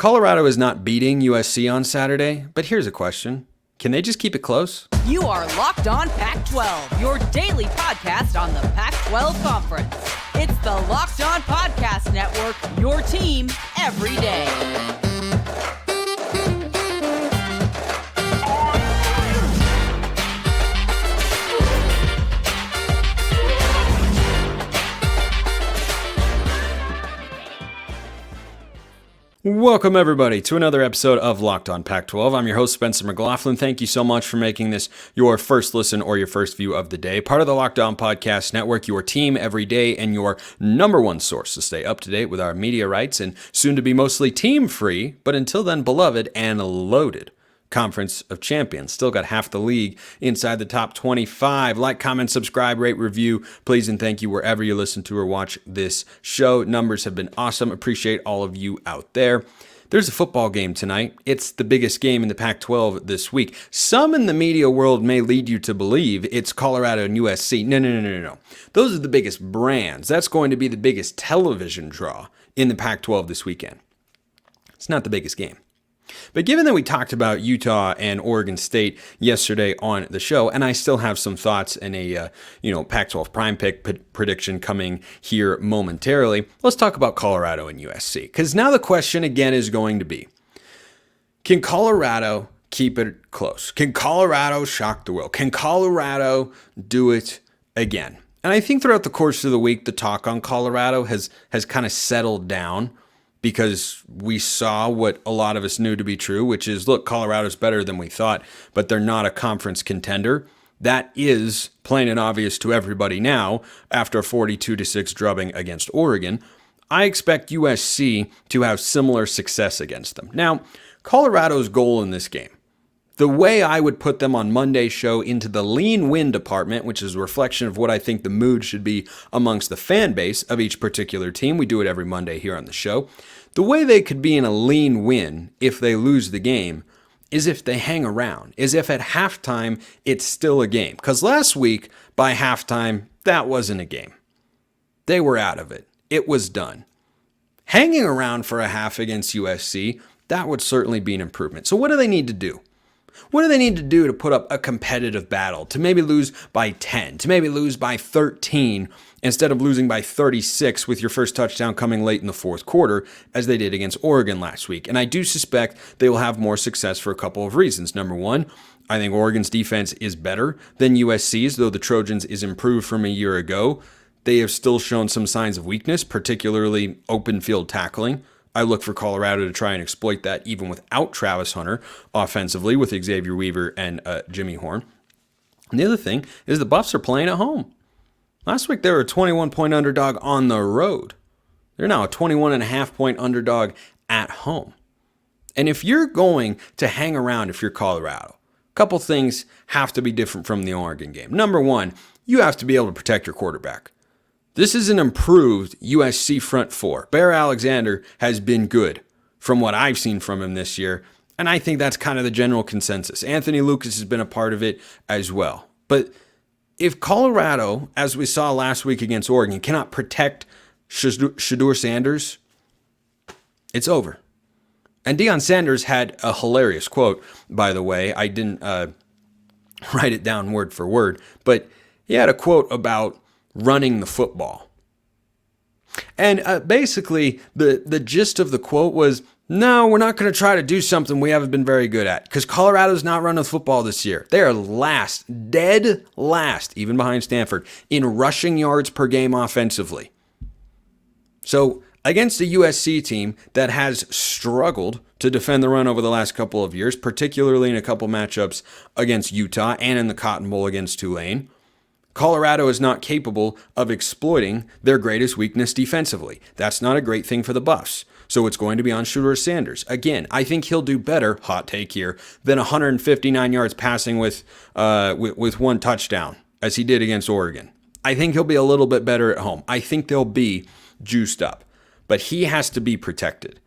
Colorado is not beating USC on Saturday, but here's a question. Can they just keep it close? You are Locked On Pac-12, your daily podcast on the Pac-12 Conference. It's the Locked On Podcast Network, your team every day. Welcome, everybody, to another episode of Locked On Pac-12. I'm your host, Spencer McLaughlin. Thank you so much for making this your first listen or your first view of the day. Part of the Locked On Podcast Network, your team every day, and your number one source to stay up to date with our media rights and soon to be mostly team-free, but until then beloved and loaded Conference of Champions. Still got half the league inside the top 25. Like, comment, subscribe, rate, review, please, and thank you wherever you listen to or watch this show. Numbers have been awesome. Appreciate all of you out there. There's a football game tonight. It's the biggest game in the Pac-12 this week. Some in the media world may lead you to believe it's Colorado and USC. No. Those are the biggest brands. That's going to be the biggest television draw in the Pac-12 this weekend. It's not the biggest game. But given that we talked about Utah and Oregon State yesterday on the show, and I still have some thoughts and a Pac-12 prime pick prediction coming here momentarily, let's talk about Colorado and USC. Because now the question again is going to be, can Colorado keep it close? Can Colorado shock the world? Can Colorado do it again? And I think throughout the course of the week, the talk on Colorado has kind of settled down, because we saw what a lot of us knew to be true, which is, look, Colorado's better than we thought, but they're not a conference contender. That is plain and obvious to everybody now after a 42-6 drubbing against Oregon. I expect USC to have similar success against them. Now, Colorado's goal in this game, the way I would put them on Monday's show into the lean win department, which is a reflection of what I think the mood should be amongst the fan base of each particular team. We do it every Monday here on the show. The way they could be in a lean win if they lose the game is if they hang around, is if at halftime it's still a game. Because last week, by halftime, that wasn't a game. They were out of it. It was done. Hanging around for a half against USC, that would certainly be an improvement. So what do they need to do? What do they need to do to put up a competitive battle, to maybe lose by 10, to maybe lose by 13, instead of losing by 36 with your first touchdown coming late in the fourth quarter, as they did against Oregon last week? And I do suspect they will have more success for a couple of reasons. Number one, I think Oregon's defense is better than USC's, though the Trojans is improved from a year ago. They have still shown some signs of weakness, particularly open field tackling. I look for Colorado to try and exploit that even without Travis Hunter offensively with Xavier Weaver and Jimmy Horn. And the other thing is the Buffs are playing at home. Last week they were a 21-point underdog on the road. They're now a 21.5-point underdog at home. And if you're going to hang around, if you're Colorado, a couple things have to be different from the Oregon game. Number one, you have to be able to protect your quarterback. This is an improved USC front four. Bear Alexander has been good from what I've seen from him this year, and I think that's kind of the general consensus. Anthony Lucas has been a part of it as well. But if Colorado, as we saw last week against Oregon, cannot protect Deion Sanders, it's over. And Deion Sanders had a hilarious quote, by the way. I didn't write it down word for word, but he had a quote about running the football. And basically, the gist of the quote was, no, we're not going to try to do something we haven't been very good at, because Colorado's not running the football this year. They are last, dead last, even behind Stanford, in rushing yards per game offensively. So against a USC team that has struggled to defend the run over the last couple of years, particularly in a couple matchups against Utah and in the Cotton Bowl against Tulane, Colorado is not capable of exploiting their greatest weakness defensively. That's not a great thing for the Buffs. So it's going to be on Deion Sanders. Again, I think he'll do better, hot take here, than 159 yards passing with one touchdown, as he did against Oregon. I think he'll be a little bit better at home. I think they'll be juiced up. But he has to be protected.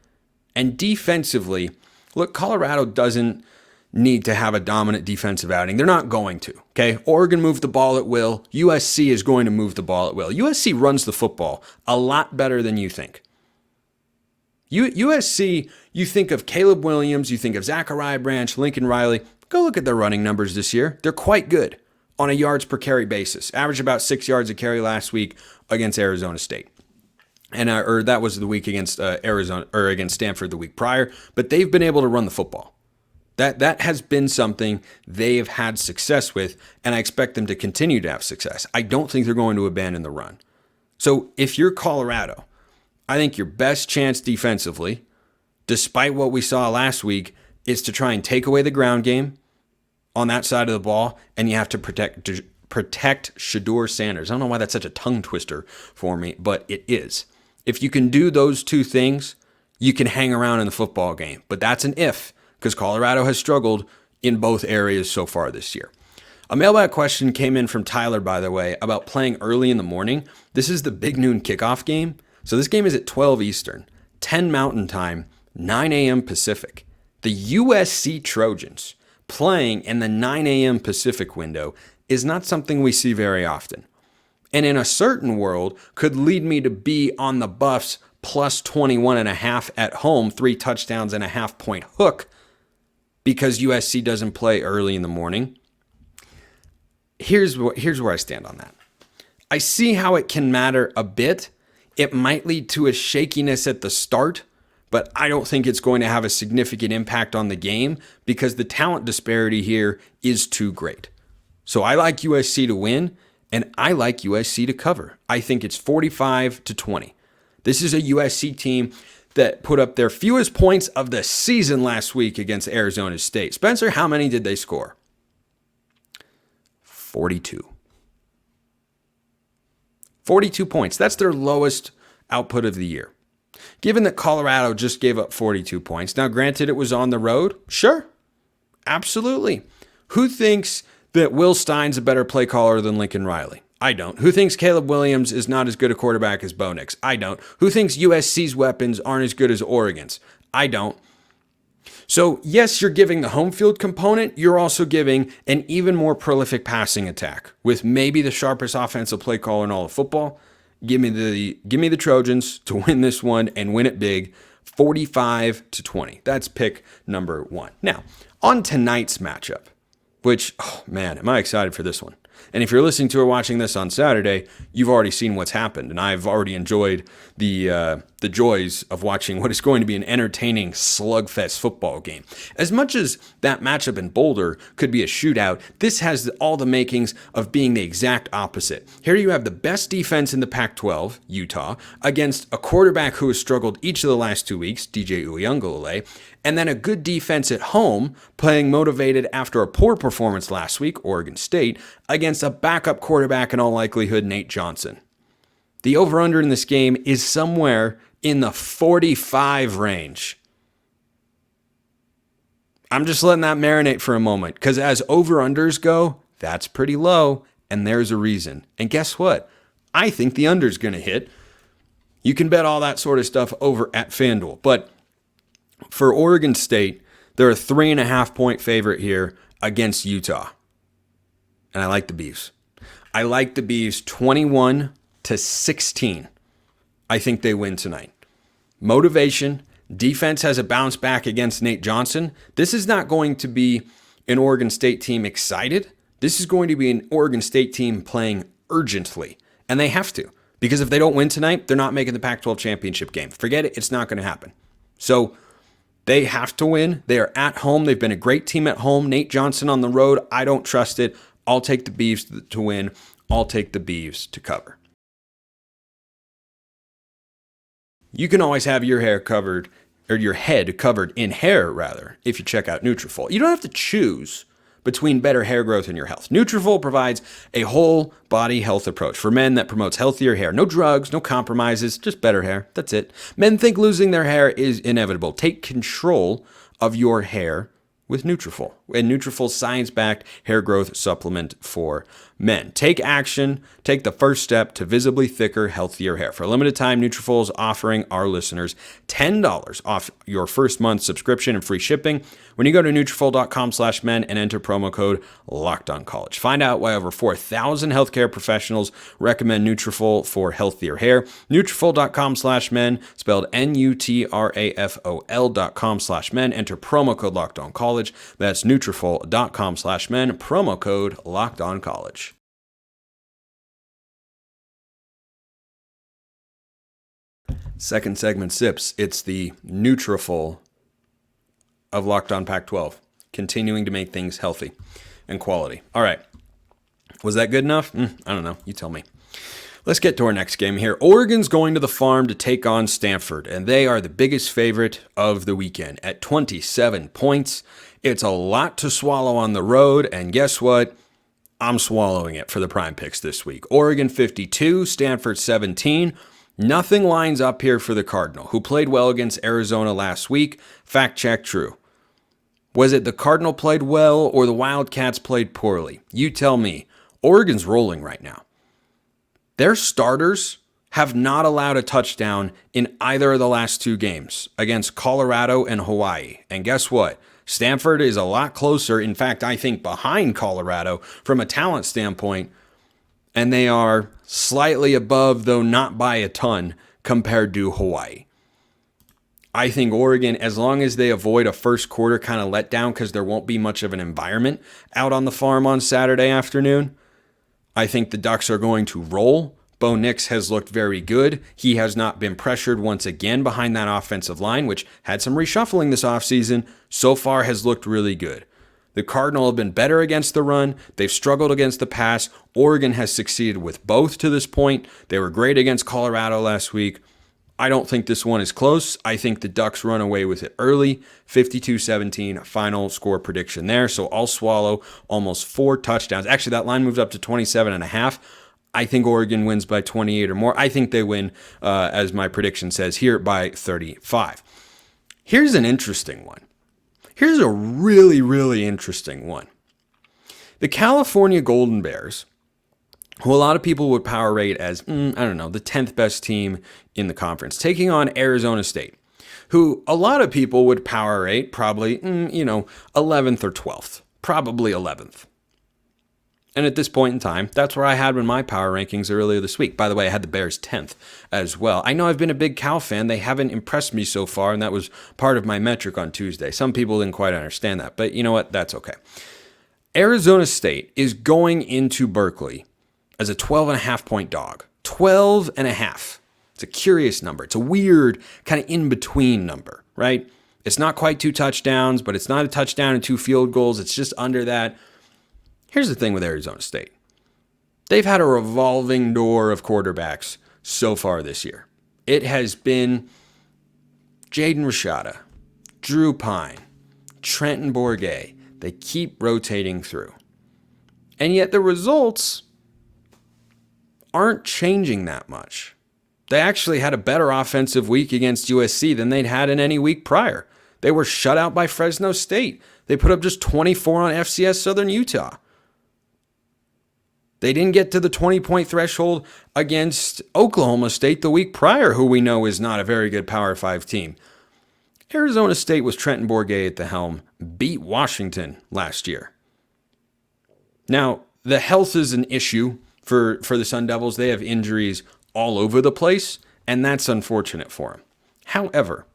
And defensively, look, Colorado doesn't need to have a dominant defensive outing. They're not going to, okay? Oregon moved the ball at will. USC is going to move the ball at will. USC runs the football a lot better than you think. USC, you think of Caleb Williams, you think of Zachariah Branch, Lincoln Riley. Go look at their running numbers this year. They're quite good on a yards per carry basis. Averaged about 6 yards a carry last week against Arizona State. And or that was the week against Arizona or against Stanford the week prior, but they've been able to run the football. That has been something they have had success with, and I expect them to continue to have success. I don't think they're going to abandon the run. So if you're Colorado, I think your best chance defensively, despite what we saw last week, is to try and take away the ground game on that side of the ball, and you have to protect Shedeur Sanders. I don't know why that's such a tongue twister for me, but it is. If you can do those two things, you can hang around in the football game. But that's an if, because Colorado has struggled in both areas so far this year. A mailbag question came in from Tyler, by the way, about playing early in the morning. This is the Big Noon Kickoff game. So this game is at 12 Eastern, 10 Mountain Time, 9 a.m. Pacific. The USC Trojans playing in the 9 a.m. Pacific window is not something we see very often. And in a certain world, could lead me to be on the Buffs plus 21.5 at home, 3 touchdowns and a half-point hook, because USC doesn't play early in the morning. Here's where I stand on that. I see how it can matter a bit. It might lead to a shakiness at the start, but I don't think it's going to have a significant impact on the game because the talent disparity here is too great. So I like USC to win, and I like USC to cover. I think it's 45-20. This is a USC team that put up their fewest points of the season last week against Arizona State. Spencer, how many did they score? 42. 42 points. That's their lowest output of the year. Given that Colorado just gave up 42 points, now granted it was on the road, sure, absolutely. Who thinks that Will Stein's a better play caller than Lincoln Riley? I don't. Who thinks Caleb Williams is not as good a quarterback as Bo Nix? I don't. Who thinks USC's weapons aren't as good as Oregon's? I don't. So yes, you're giving the home field component. You're also giving an even more prolific passing attack with maybe the sharpest offensive play caller in all of football. Give me the Trojans to win this one and win it big, 45-20. That's pick number 1. Now, on tonight's matchup, which, oh man, am I excited for this one. And if you're listening to or watching this on Saturday, you've already seen what's happened, and I've already enjoyed the joys of watching what is going to be an entertaining slugfest football game. As much as that matchup in Boulder could be a shootout, this has all the makings of being the exact opposite. Here you have the best defense in the Pac-12, Utah, against a quarterback who has struggled each of the last 2 weeks, DJ Uiagalelei, and then a good defense at home, playing motivated after a poor performance last week, Oregon State, against a backup quarterback in all likelihood, Nate Johnson. The over-under in this game is somewhere in the 45 range. I'm just letting that marinate for a moment, because as over-unders go, that's pretty low, and there's a reason. And guess what? I think the under's going to hit. You can bet all that sort of stuff over at FanDuel, but for Oregon State, they're a 3.5-point favorite here against Utah. And I like the Beavs. I like the Beavs 21-16. I think they win tonight. Motivation. Defense has a bounce back against Nate Johnson. This is not going to be an Oregon State team excited. This is going to be an Oregon State team playing urgently. And they have to. Because if they don't win tonight, they're not making the Pac-12 championship game. Forget it. It's not going to happen. So they have to win. They are at home. They've been a great team at home. Nate Johnson on the road. I don't trust it. I'll take the Beavs to win. I'll take the Beavs to cover. You can always have your hair covered, or your head covered in hair, rather, if you check out Nutrafol. You don't have to choose between better hair growth and your health. Nutrafol provides a whole body health approach for men that promotes healthier hair. No drugs, no compromises, just better hair. That's it. Men think losing their hair is inevitable. Take control of your hair with Nutrafol, a Nutrafol science-backed hair growth supplement for men. Take action, take the first step to visibly thicker, healthier hair. For a limited time, Nutrafol is offering our listeners $10 off your first month subscription and free shipping when you go to Nutrafol.com/men and enter promo code LOCKEDONCollege. Find out why over 4,000 healthcare professionals recommend Nutrafol for healthier hair. Nutrafol.com/men, spelled Nutrafol.com/men. Enter promo code LOCKEDONCollege. That's Nutrafol.com/men, promo code LOCKEDONCollege. Second segment sips. It's the Nutrafol of Locked On Pac-12, continuing to make things healthy and quality. All right. Was that good enough? I don't know. You tell me. Let's get to our next game here. Oregon's going to the Farm to take on Stanford, and they are the biggest favorite of the weekend at 27 points. It's a lot to swallow on the road, and guess what? I'm swallowing it for the prime picks this week. Oregon 52, Stanford 17. Nothing lines up here for the Cardinal, who played well against Arizona last week. Fact check, true. Was it the Cardinal played well or the Wildcats played poorly? You tell me. Oregon's rolling right now. Their starters have not allowed a touchdown in either of the last two games against Colorado and Hawaii. And guess what? Stanford is a lot closer, in fact, I think behind Colorado from a talent standpoint, and they are slightly above, though not by a ton, compared to Hawaii. I think Oregon, as long as they avoid a first quarter kind of letdown because there won't be much of an environment out on the Farm on Saturday afternoon, I think the Ducks are going to roll. Bo Nix has looked very good. He has not been pressured once again behind that offensive line, which had some reshuffling this offseason. So far has looked really good. The Cardinal have been better against the run. They've struggled against the pass. Oregon has succeeded with both to this point. They were great against Colorado last week. I don't think this one is close. I think the Ducks run away with it early. 52-17 final score prediction there. So I'll swallow almost 4 touchdowns. Actually, that line moved up to 27.5. I think Oregon wins by 28 or more. I think they win, as my prediction says here, by 35. Here's an interesting one. Here's a really, really interesting one. The California Golden Bears, who a lot of people would power rate as, the 10th best team in the conference, taking on Arizona State, who a lot of people would power rate probably, 11th or 12th, probably 11th. And at this point in time, that's where I had in my power rankings earlier this week. By the way, I had the Bears 10th as well. I know I've been a big Cal fan. They haven't impressed me so far, and that was part of my metric on Tuesday. Some people didn't quite understand that, but you know what? That's okay. Arizona State is going into Berkeley as a 12.5-point dog. 12.5. It's a curious number. It's a weird kind of in-between number, right? It's not quite 2 touchdowns, but it's not a touchdown and 2 field goals. It's just under that. Here's the thing with Arizona State. They've had a revolving door of quarterbacks so far this year. It has been Jaden Rashada, Drew Pine, Trenton Bourguet. They keep rotating through. And yet the results aren't changing that much. They actually had a better offensive week against USC than they'd had in any week prior. They were shut out by Fresno State. They put up just 24 on FCS Southern Utah. They didn't get to the 20-point threshold against Oklahoma State the week prior, who we know is not a very good Power 5 team. Arizona State with Trenton Bourguet at the helm beat Washington last year. Now, the health is an issue for the Sun Devils. They have injuries all over the place, and that's unfortunate for them. However,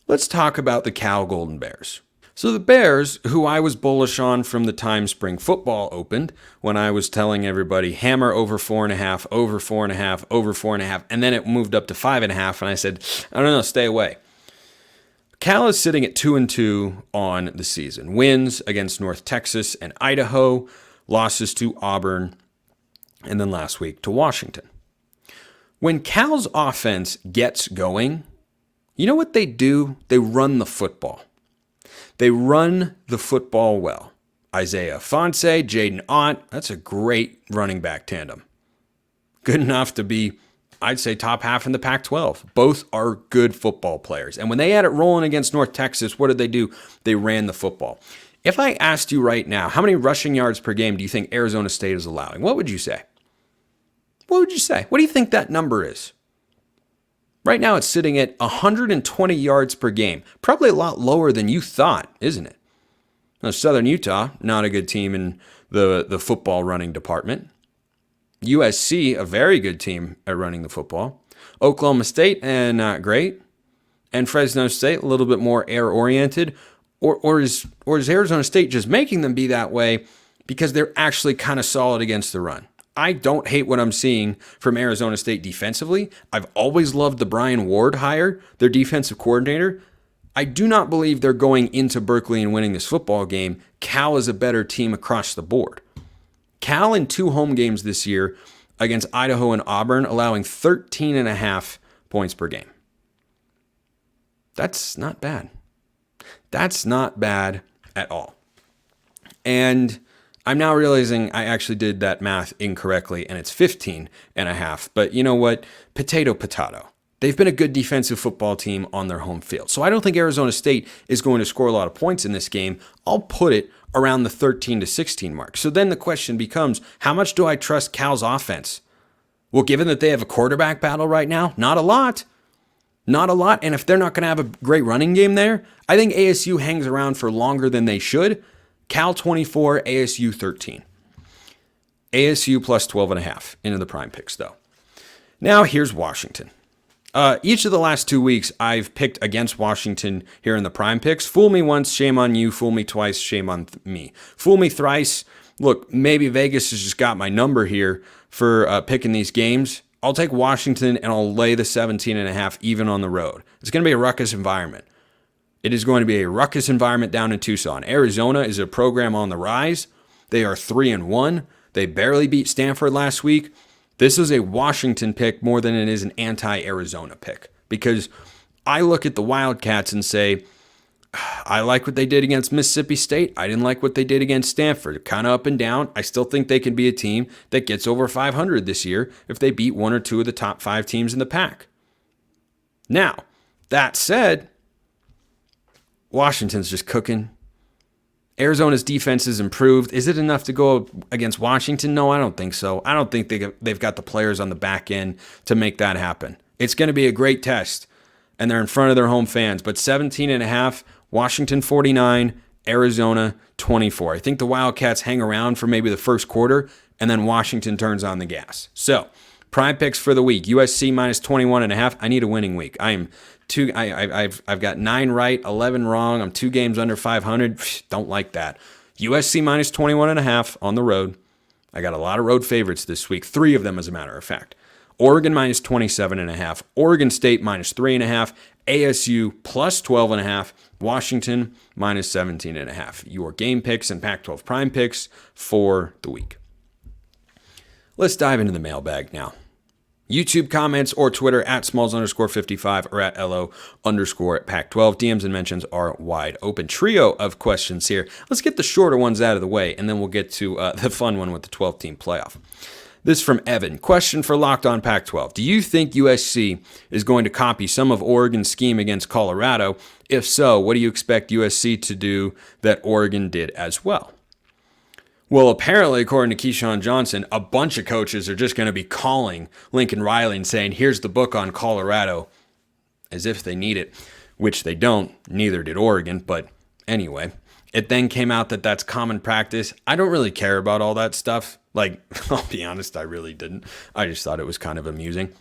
let's talk about the Cal Golden Bears. So the Bears, who I was bullish on from the time spring football opened, when I was telling everybody hammer over 4.5, over 4.5, over 4.5, and then it moved up to 5.5, and I said, I don't know, stay away. Cal is sitting at 2-2 on the season. Wins against North Texas and Idaho, losses to Auburn, and then last week to Washington. When Cal's offense gets going, you know what they do? They run the football. They run the football well. Isaiah Fonse, Jaden Ott, that's a great running back tandem. Good enough to be I'd say top half in the Pac-12. Both are good football players. And when they had it rolling against North Texas, what did they do? They ran the football. If I asked you right now, how many rushing yards per game do you think Arizona State is allowing? What would you say? What would you say? What do you think that number is? Right now, it's sitting at 120 yards per game. Probably a lot lower than you thought, isn't it? Now, Southern Utah, not a good team in the football running department. USC, a very good team at running the football. Oklahoma State, not great. And Fresno State, a little bit more air-oriented. Or is Arizona State just making them be that way because they're actually kind of solid against the run? I don't hate what I'm seeing from Arizona State defensively. I've always loved the Brian Ward hire, their defensive coordinator. I do not believe they're going into Berkeley and winning this football game. Cal is a better team across the board. Cal in 2 home games this year against Idaho and Auburn, allowing 13.5 points per game. That's not bad. That's not bad at all. And I'm now realizing I actually did that math incorrectly, and it's 15.5. But you know what? Potato. They've been a good defensive football team on their home field. So I don't think Arizona State is going to score a lot of points in this game. I'll put it around the 13-16 mark. So then the question becomes, how much do I trust Cal's offense? Well, given that they have a quarterback battle right now, not a lot. Not a lot. And if they're not going to have a great running game there, I think ASU hangs around for longer than they should. Cal 24, ASU 13. ASU plus 12.5 into the prime picks, though. Now here's Washington. Each of the last 2 weeks, I've picked against Washington here in the prime picks. Fool me once, shame on you. Fool me twice, shame on me. Fool me thrice. Look, maybe Vegas has just got my number here for picking these games. I'll take Washington and I'll lay the 17.5 even on the road. It's going to be a ruckus environment. It is going to be a ruckus environment down in Tucson. Arizona is a program on the rise. They are 3-1. They barely beat Stanford last week. This is a Washington pick more than it is an anti-Arizona pick, because I look at the Wildcats and say, I like what they did against Mississippi State. I didn't like what they did against Stanford. Kind of up and down. I still think they can be a team that gets over 500 this year if they beat 1 or 2 of the top 5 teams in the pack. Now, that said, Washington's just cooking. Arizona's defense has improved. Is it enough to go against Washington? No, I don't think so. I don't think they've got the players on the back end to make that happen. It's going to be a great test, and they're in front of their home fans. But 17.5, Washington 49, Arizona 24. I think the Wildcats hang around for maybe the first quarter, and then Washington turns on the gas. So, prime picks for the week. USC minus 21.5. I need a winning week. I've got 9 right, 11 wrong. I'm 2 games under 500. Don't like that. USC minus 21.5 on the road. I got a lot of road favorites this week. 3 of them, as a matter of fact. Oregon minus 27.5. Oregon State minus 3.5. ASU plus 12.5. Washington minus 17.5. Your game picks and Pac-12 prime picks for the week. Let's dive into the mailbag now. YouTube comments or Twitter at smalls_55 or at LO_Pac12. DMs and mentions are wide open. Trio of questions here. Let's get the shorter ones out of the way, and then we'll get to the fun one with the 12-team playoff. This from Evan. Question for Locked On Pac-12. Do you think USC is going to copy some of Oregon's scheme against Colorado? If so, what do you expect USC to do that Oregon did as well? Well, apparently, according to Keyshawn Johnson, a bunch of coaches are just going to be calling Lincoln Riley and saying, here's the book on Colorado, as if they need it, which they don't. Neither did Oregon, but anyway. It then came out that that's common practice. I don't really care about all that stuff. Like, I'll be honest, I really didn't. I just thought it was kind of amusing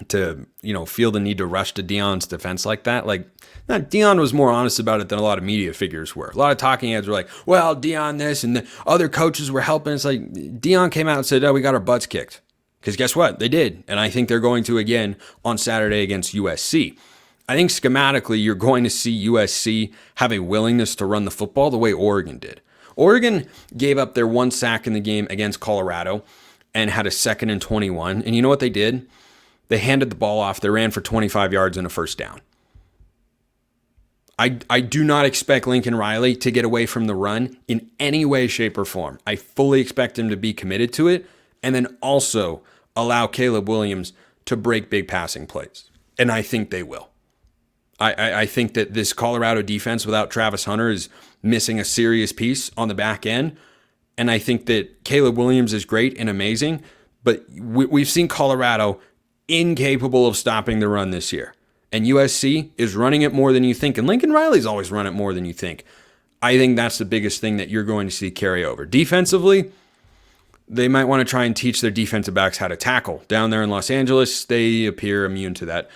to, feel the need to rush to Deion's defense like that. Like, Deion was more honest about it than a lot of media figures were. A lot of talking heads were like, well, Deion this, and the other coaches were helping. It's like, Deion came out and said, oh, we got our butts kicked. Because guess what? They did. And I think they're going to again on Saturday against USC. I think schematically, you're going to see USC have a willingness to run the football the way Oregon did. Oregon gave up their 1 sack in the game against Colorado and had a 2nd and 21. And you know what they did? They handed the ball off. They ran for 25 yards and a first down. I do not expect Lincoln Riley to get away from the run in any way, shape, or form. I fully expect him to be committed to it and then also allow Caleb Williams to break big passing plays. And I think they will. I think that this Colorado defense without Travis Hunter is missing a serious piece on the back end. And I think that Caleb Williams is great and amazing, but we've seen Colorado incapable of stopping the run this year. And USC is running it more than you think. And Lincoln Riley's always run it more than you think. I think that's the biggest thing that you're going to see carry over. Defensively, they might want to try and teach their defensive backs how to tackle. Down there in Los Angeles, they appear immune to that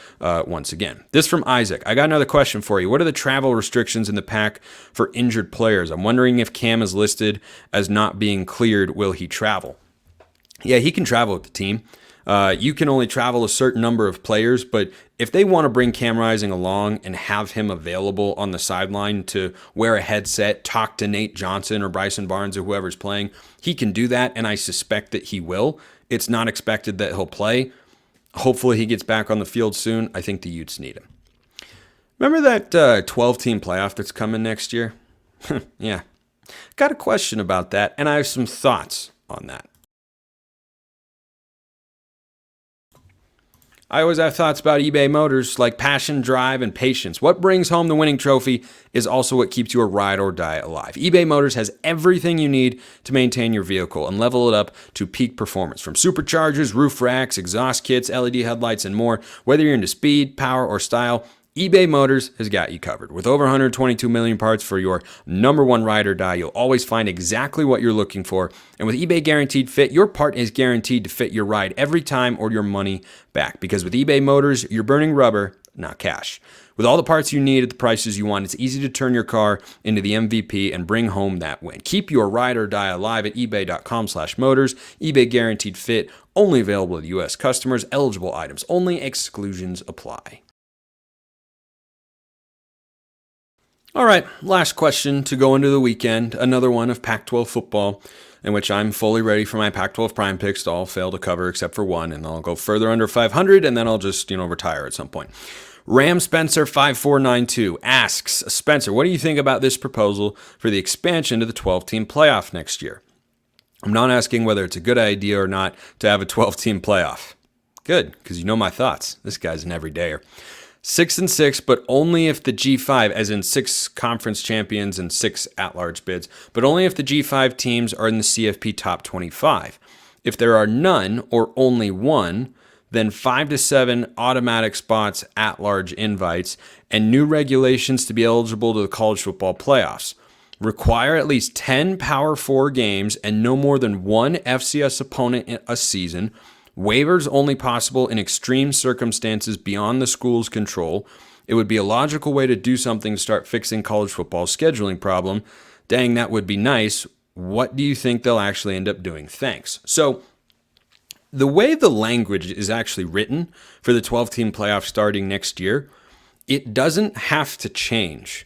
once again. This from Isaac. I got another question for you. What are the travel restrictions in the Pac for injured players? I'm wondering if Cam is listed as not being cleared. Will he travel? Yeah, he can travel with the team. You can only travel a certain number of players, but if they want to bring Cam Rising along and have him available on the sideline to wear a headset, talk to Nate Johnson or Bryson Barnes or whoever's playing, he can do that, and I suspect that he will. It's not expected that he'll play. Hopefully he gets back on the field soon. I think the Utes need him. Remember that 12-team playoff that's coming next year? Yeah. Got a question about that, and I have some thoughts on that. I always have thoughts about eBay Motors like passion, drive, and patience. What brings home the winning trophy is also what keeps your ride or die alive. eBay Motors has everything you need to maintain your vehicle and level it up to peak performance. From superchargers, roof racks, exhaust kits, LED headlights, and more. Whether you're into speed, power, or style, eBay Motors has got you covered. With over 122 million parts for your number one ride or die, you'll always find exactly what you're looking for. And with eBay Guaranteed Fit, your part is guaranteed to fit your ride every time or your money back. Because with eBay Motors, you're burning rubber, not cash. With all the parts you need at the prices you want, it's easy to turn your car into the MVP and bring home that win. Keep your ride or die alive at ebay.com/motors. eBay Guaranteed Fit, only available to U.S. customers. Eligible items only. Exclusions apply. All right, last question to go into the weekend. Another one of Pac-12 football, in which I'm fully ready for my Pac-12 prime picks to all fail to cover except for one, and I'll go further under 500, and then I'll just, retire at some point. Ram Spencer 5492 asks, Spencer, what do you think about this proposal for the expansion to the 12-team playoff next year? I'm not asking whether it's a good idea or not to have a 12-team playoff. Good, because you know my thoughts. This guy's an everydayer. 6-6, but only if the G5, as in 6 conference champions and 6 at-large bids, but only if the G5 teams are in the CFP top 25. If there are none or only one, then 5 to 7 automatic spots, at-large invites, and new regulations to be eligible to the college football playoffs. Require at least 10 Power 4 games and no more than one FCS opponent in a season. Waivers only possible in extreme circumstances beyond the school's control. It would be a logical way to do something to start fixing college football's scheduling problem. Dang, that would be nice. What do you think they'll actually end up doing? Thanks. So the way the language is actually written for the 12-team playoff starting next year, it doesn't have to change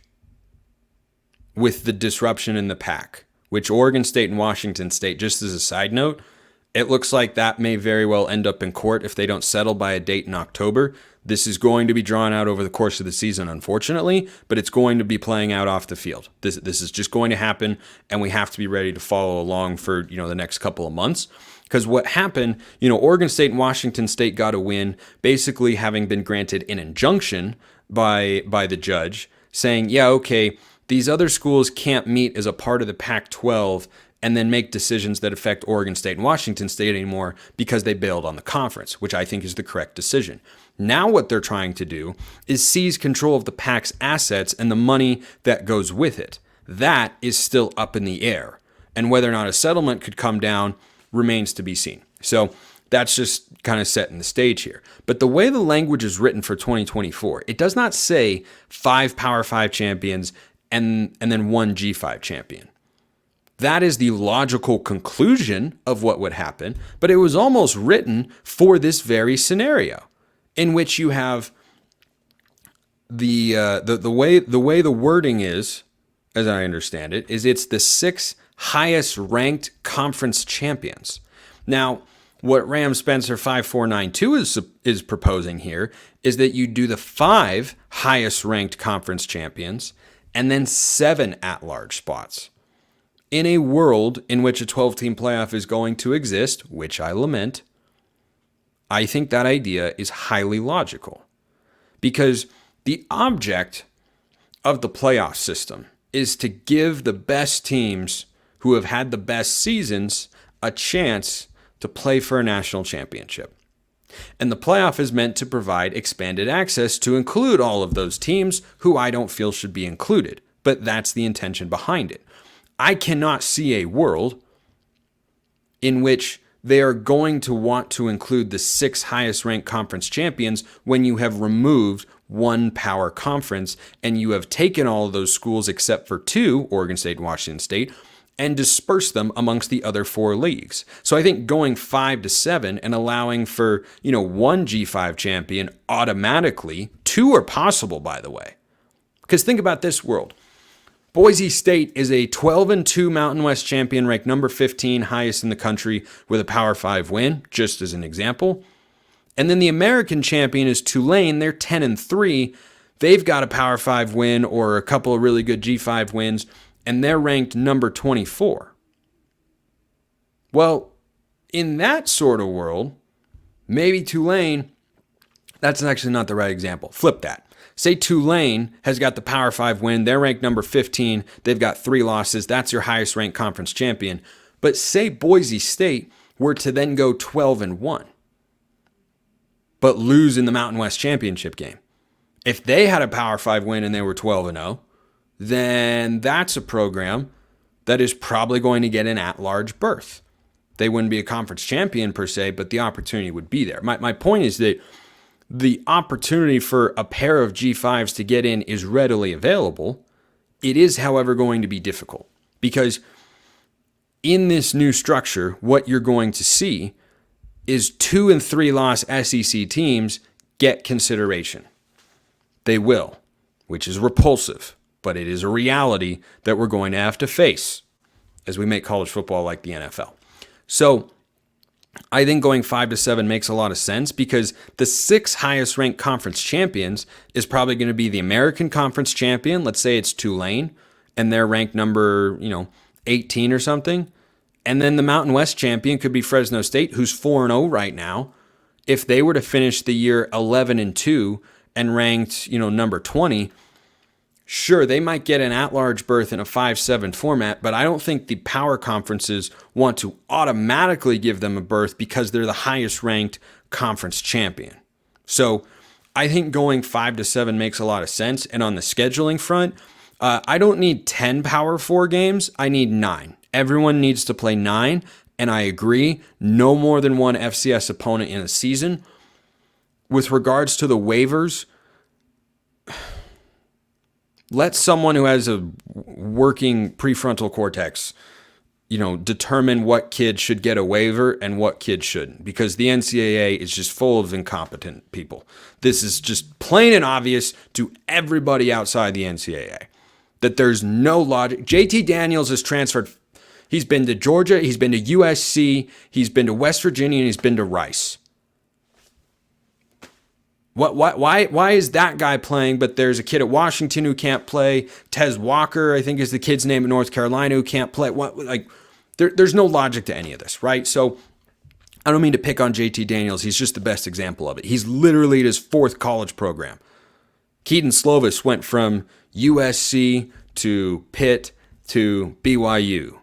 with the disruption in the Pac, which Oregon State and Washington State, just as a side note, it looks like that may very well end up in court if they don't settle by a date in October. This is going to be drawn out over the course of the season, unfortunately, but it's going to be playing out off the field. This is just going to happen, and we have to be ready to follow along for the next couple of months. Because what happened, Oregon State and Washington State got a win, basically having been granted an injunction by the judge saying, yeah, okay, these other schools can't meet as a part of the Pac-12 and then make decisions that affect Oregon State and Washington State anymore because they bailed on the conference, which I think is the correct decision. Now what they're trying to do is seize control of the Pac's assets and the money that goes with it. That is still up in the air. And whether or not a settlement could come down remains to be seen. So that's just kind of setting the stage here. But the way the language is written for 2024, it does not say 5 Power 5 champions and then 1 G5 champion. That is the logical conclusion of what would happen, but it was almost written for this very scenario, in which you have the way the wording is, as I understand it, is it's the 6 highest ranked conference champions. Now, what Ram Spencer 5492 is proposing here is that you do the 5 highest ranked conference champions and then 7 at-large spots. In a world in which a 12-team playoff is going to exist, which I lament, I think that idea is highly logical because the object of the playoff system is to give the best teams who have had the best seasons a chance to play for a national championship. And the playoff is meant to provide expanded access to include all of those teams who I don't feel should be included. But that's the intention behind it. I cannot see a world in which they are going to want to include the 6 highest ranked conference champions when you have removed one power conference and you have taken all of those schools except for 2, Oregon State and Washington State, and disperse them amongst the other 4 leagues. So I think going 5 to 7 and allowing for, one G5 champion automatically, 2 are possible, by the way. Because think about this world. Boise State is a 12-2 Mountain West champion, ranked number 15, highest in the country, with a Power 5 win, just as an example. And then the American champion is Tulane. They're 10-3. They've got a Power 5 win or a couple of really good G5 wins, and they're ranked number 24. Well, in that sort of world, maybe Tulane, that's actually not the right example. Flip that. Say Tulane has got the Power 5 win. They're ranked number 15. They've got 3 losses. That's your highest ranked conference champion. But say Boise State were to then go 12-1, but lose in the Mountain West championship game. If they had a Power 5 win and they were 12-0, then that's a program that is probably going to get an at-large berth. They wouldn't be a conference champion per se, but the opportunity would be there. My point is that the opportunity for a pair of G5s to get in is readily available. It is, however, going to be difficult because in this new structure, what you're going to see is 2 and 3 loss SEC teams get consideration. They will, which is repulsive, but it is a reality that we're going to have to face as we make college football like the NFL. So I think going 5 to 7 makes a lot of sense because the 6 highest ranked conference champions is probably going to be the American Conference champion. Let's say it's Tulane and they're ranked number, 18 or something. And then the Mountain West champion could be Fresno State, who's 4-0 right now. If they were to finish the year 11-2 and ranked, number 20, sure, they might get an at-large berth in a 5-7 format, but I don't think the power conferences want to automatically give them a berth because they're the highest-ranked conference champion. So I think going 5 to 7 makes a lot of sense. And on the scheduling front, I don't need 10 Power 4 games. I need 9. Everyone needs to play 9, and I agree, no more than one FCS opponent in a season. With regards to the waivers, let someone who has a working prefrontal cortex, determine what kid should get a waiver and what kid shouldn't, because the NCAA is just full of incompetent people. This is just plain and obvious to everybody outside the NCAA that there's no logic. JT Daniels has transferred. He's been to Georgia, he's been to USC, he's been to West Virginia, and he's been to Rice. Why is that guy playing, but there's a kid at Washington who can't play? Tez Walker, I think is the kid's name at North Carolina, who can't play. There's no logic to any of this, right? So I don't mean to pick on JT Daniels. He's just the best example of it. He's literally at his 4th college program. Keaton Slovis went from USC to Pitt to BYU.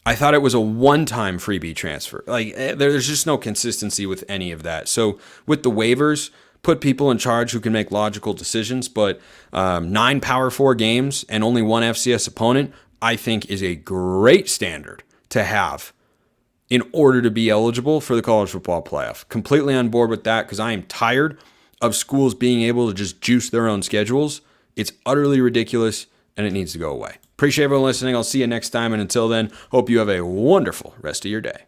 I thought it was a one-time freebie transfer. There's just no consistency with any of that. So with the waivers, put people in charge who can make logical decisions, but 9 Power 4 games and only one FCS opponent, I think is a great standard to have in order to be eligible for the college football playoff. Completely on board with that because I am tired of schools being able to just juice their own schedules. It's utterly ridiculous and it needs to go away. Appreciate everyone listening. I'll see you next time. And until then, hope you have a wonderful rest of your day.